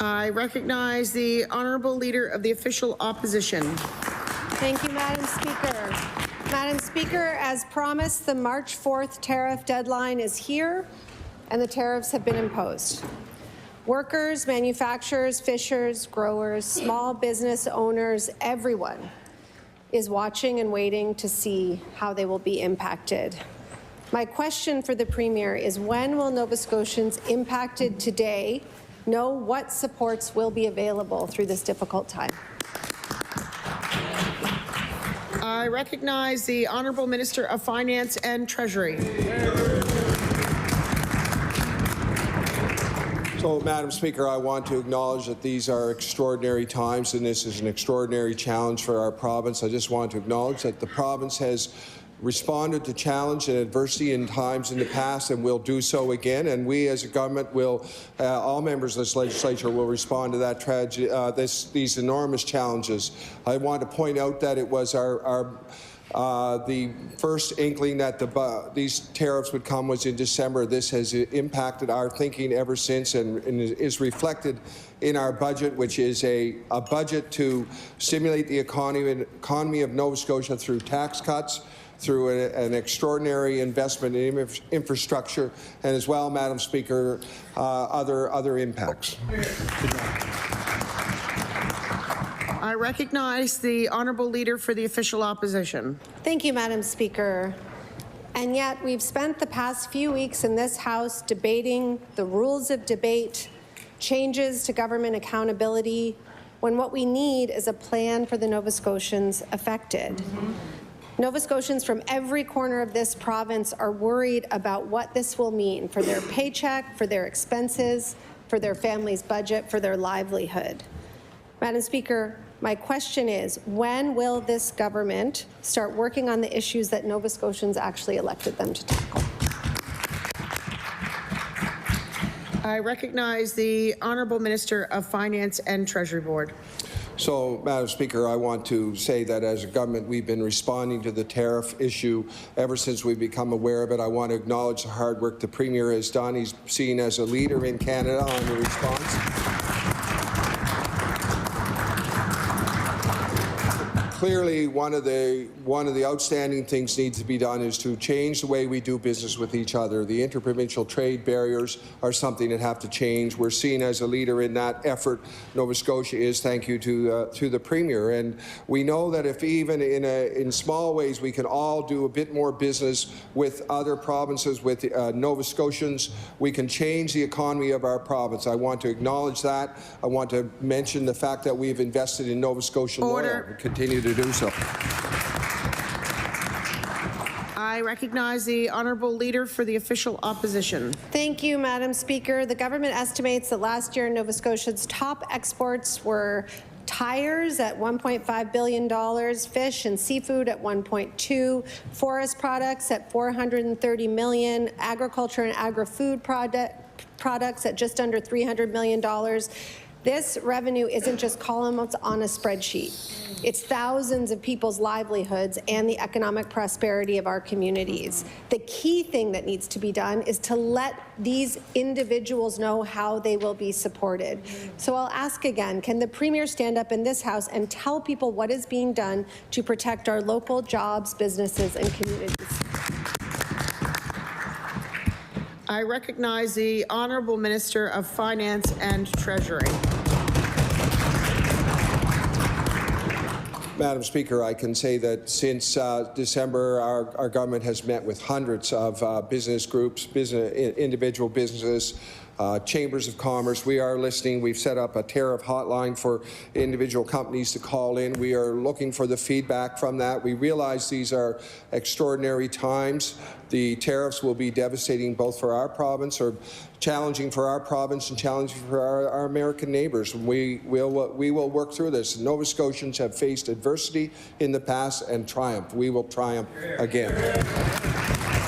I recognize the Honourable Leader of the Official Opposition. Thank you, Madam Speaker. Madam Speaker, as promised, the March 4th tariff deadline is here, and the tariffs have been imposed. Workers, manufacturers, fishers, growers, small business owners, everyone is watching and waiting to see how they will be impacted. My question for the Premier is, when will Nova Scotians impacted today know what supports will be available through this difficult time? I recognize the Honourable Minister of Finance and Treasury. So, Madam Speaker, I want to acknowledge that these are extraordinary times and this is an extraordinary challenge for our province. I just want to acknowledge that the province has responded to challenge and adversity in times in the past and will do so again, and we as a government will, all members of this legislature will respond to that these enormous challenges. I want to point out that it was the first inkling that these tariffs would come was in December. This has impacted our thinking ever since and is reflected in our budget, which is a budget to stimulate the economy of Nova Scotia through tax cuts, through an extraordinary investment in infrastructure, and as well, Madam Speaker, other impacts. I recognize the Honourable Leader for the Official Opposition. Thank you, Madam Speaker. And yet we've spent the past few weeks in this House debating the rules of debate, changes to government accountability, when what we need is a plan for the Nova Scotians affected. Nova Scotians from every corner of this province are worried about what this will mean for their paycheck, for their expenses, for their family's budget, for their livelihood. Madam Speaker, my question is, when will this government start working on the issues that Nova Scotians actually elected them to tackle? I recognize the Honourable Minister of Finance and Treasury Board. So, Madam Speaker, I want to say that as a government, we've been responding to the tariff issue ever since we've become aware of it. I want to acknowledge the hard work the Premier has done. He's seen as a leader in Canada on the response. Clearly, one of the outstanding things needs to be done is to change the way we do business with each other. The interprovincial trade barriers are something that have to change. We're seen as a leader in that effort. Nova Scotia is, thank you to the Premier. And we know that if even in small ways we can all do a bit more business with other provinces, with Nova Scotians, we can change the economy of our province. I want to acknowledge that. I want to mention the fact that we've invested in Nova Scotia Oil and continue to do so. I recognize the Honourable Leader for the Official Opposition. Thank you, Madam Speaker. The government estimates that last year Nova Scotia's top exports were tires at $1.5 billion, fish and seafood at $1.2, forest products at $430 million, agriculture and agri-food products at just under $300 million. This revenue isn't just columns on a spreadsheet. It's thousands of people's livelihoods and the economic prosperity of our communities. The key thing that needs to be done is to let these individuals know how they will be supported. So I'll ask again, can the Premier stand up in this House and tell people what is being done to protect our local jobs, businesses, and communities? I recognize the Honourable Minister of Finance and Treasury. Madam Speaker, I can say that since December, our government has met with hundreds of business groups, individual businesses, chambers of commerce. We are listening. We've set up a tariff hotline for individual companies to call in. We are looking for the feedback from that. We realize these are extraordinary times. The tariffs will be devastating both for our province, or challenging for our province and challenging for our American neighbours. We will work through this. Nova Scotians have faced adversity in the past and triumphed. We will triumph again.